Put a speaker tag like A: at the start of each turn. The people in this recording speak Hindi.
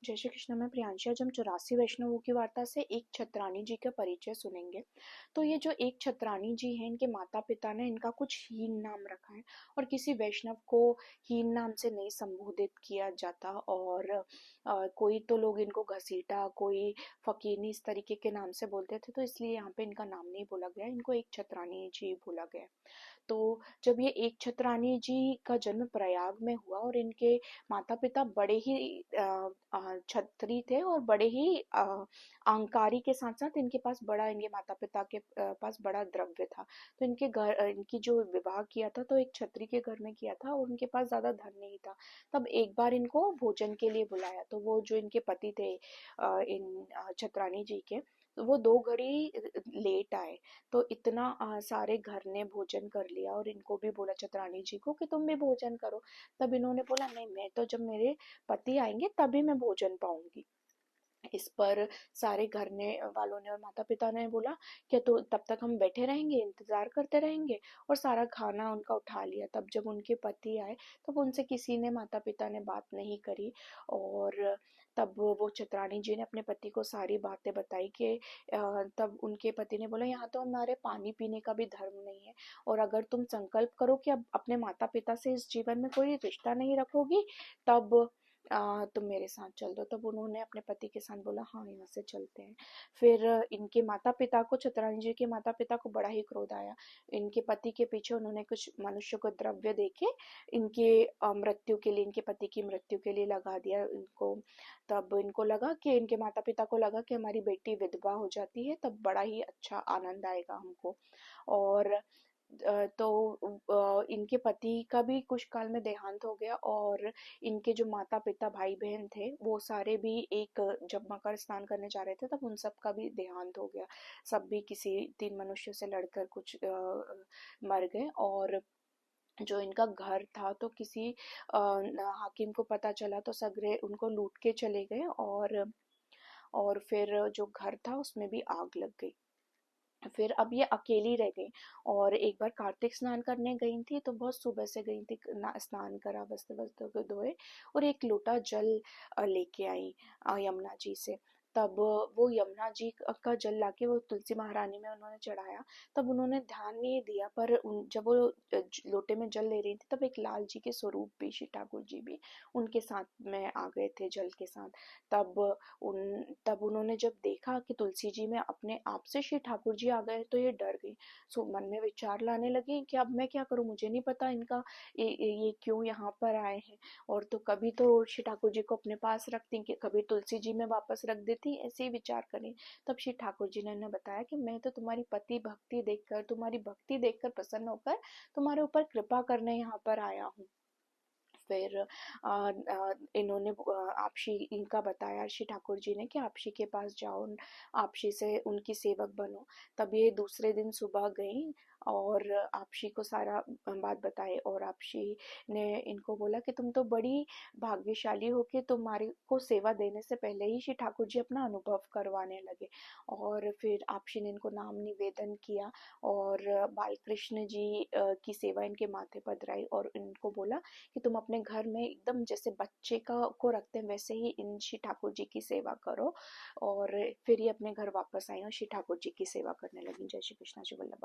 A: जय श्री कृष्ण। मैं प्रियांशी। आज हम 84 वैष्णवों की वार्ता से एक छत्रानी जी का परिचय सुनेंगे। तो ये जो एक छत्रानी जी हैं, इनके माता पिता ने इनका कुछ हीन नाम रखा है और किसी वैष्णव को हीन नाम से नहीं संबोधित किया जाता। और कोई तो लोग इनको घसीटा, कोई फकीरनी इस तरीके के नाम से बोलते थे, तो इसलिए यहाँ पे इनका नाम नहीं बोला गया, इनको एक छत्रानी जी बोला गया। तो जब ये एक छत्रानी जी का जन्म प्रयाग में हुआ और इनके माता पिता बड़े ही छत्री थे और बड़े ही अहंकारी के साथ साथ इनके पास बड़ा, इनके माता पिता के पास बड़ा द्रव्य था। तो इनके घर, इनकी जो विवाह किया था तो एक छत्री के घर में किया था और उनके पास ज्यादा धन नहीं था। तब एक बार इनको भोजन के लिए बुलाया, तो वो जो इनके पति थे इन छत्रानी जी के, तो वो 2 घड़ी लेट आए। तो इतना सारे घर ने भोजन कर लिया और इनको भी बोला छत्रानी जी को कि तुम भी भोजन करो। तब इन्होंने बोला नहीं, मैं तो जब मेरे पति आएंगे तभी मैं भोजन पाऊंगी। इस पर सारे घर ने वालों ने और माता पिता ने बोला कि तो तब तक हम बैठे रहेंगे, इंतजार करते रहेंगे, और सारा खाना उनका उठा लिया। तब जब उनके पति आए तब उनसे किसी ने, माता पिता ने बात नहीं करी। और तब वो छत्रानी जी ने अपने पति को सारी बातें बताई कि तब उनके पति ने बोला यहाँ तो हमारे पानी पीने का भी धर्म नहीं है, और अगर तुम संकल्प करो कि अब अपने माता पिता से इस जीवन में कोई रिश्ता नहीं रखोगी, तब तुम मेरे साथ चल दो। तब उन्होंने अपने पति के साथ बोला हाँ यहाँ से चलते हैं। फिर इनके माता पिता को, छतरानी जी के माता पिता को बड़ा ही क्रोध आया। इनके पति के पीछे उन्होंने कुछ मनुष्य को द्रव्य देके इनके मृत्यु के लिए, इनके पति की मृत्यु के लिए लगा दिया इनको। तब इनको लगा कि, इनके माता पिता को लगा कि हमारी बेटी विधवा हो जाती है, तब बड़ा ही अच्छा आनंद आएगा हमको। और तो इनके पति का भी कुछ काल में देहांत हो गया और इनके जो माता पिता भाई बहन थे वो सारे भी एक, जब मकर स्नान करने जा रहे थे तब उन सब का भी देहांत हो गया। सब भी किसी 3 मनुष्यों से लड़कर कुछ मर गए। और जो इनका घर था तो किसी हाकिम को पता चला तो सगरे उनको लूट के चले गए। और फिर जो घर था उसमें भी आग लग गई। फिर अब ये अकेली रह गई। और एक बार कार्तिक स्नान करने गई थी, तो बहुत सुबह से गई थी, स्नान करा, वस्त्र वस्त्र को धोए और एक लोटा जल लेके आई यमुना जी से। तब वो यमुना जी का जल लाके वो तुलसी महारानी में उन्होंने चढ़ाया। तब उन्होंने ध्यान नहीं दिया, पर जब वो लोटे में जल ले रही थी तब एक लाल जी के स्वरूप भी, श्री ठाकुर जी भी उनके साथ में आ गए थे जल के साथ। तब तब उन्होंने जब देखा कि तुलसी जी में अपने आप से श्री ठाकुर जी आ गए तो ये डर गई। सो मन में विचार लाने लगी कि अब मैं क्या करूं, मुझे नहीं पता इनका ये क्यों यहाँ पर आए हैं। और तो कभी तो श्री ठाकुर जी को अपने पास रखती, कि कभी तुलसी जी में वापस रख देती, ऐसे ही विचार करें। तब श्री ठाकुर जी ने उन्हें बताया कि मैं तो तुम्हारी पति भक्ति देखकर, तुम्हारी भक्ति देखकर प्रसन्न होकर तुम्हारे ऊपर कृपा करने यहाँ पर आया हूँ। फिर इन्होंने आपशी इनका बताया श्री ठाकुर जी ने कि आपशी के पास जाओ, आपशी से उनकी सेवक बनो। तब ये दूसरे दिन सुबह गई और आपशी को सारा बात बताए। और आपशी ने इनको बोला कि तुम तो बड़ी भाग्यशाली हो कि तुम्हारे को सेवा देने से पहले ही श्री ठाकुर जी अपना अनुभव करवाने लगे। और फिर आपशी ने इनको नाम निवेदन किया और बाल कृष्ण जी की सेवा इनके माथे पर धराई और इनको बोला कि तुम अपने घर में एकदम जैसे बच्चे का को रखते हैं वैसे ही इन श्री ठाकुर जी की सेवा करो। और फिर ये अपने घर वापस आई और श्री ठाकुर जी की सेवा करने लगी। जय श्री कृष्णा जी, वल्लभ।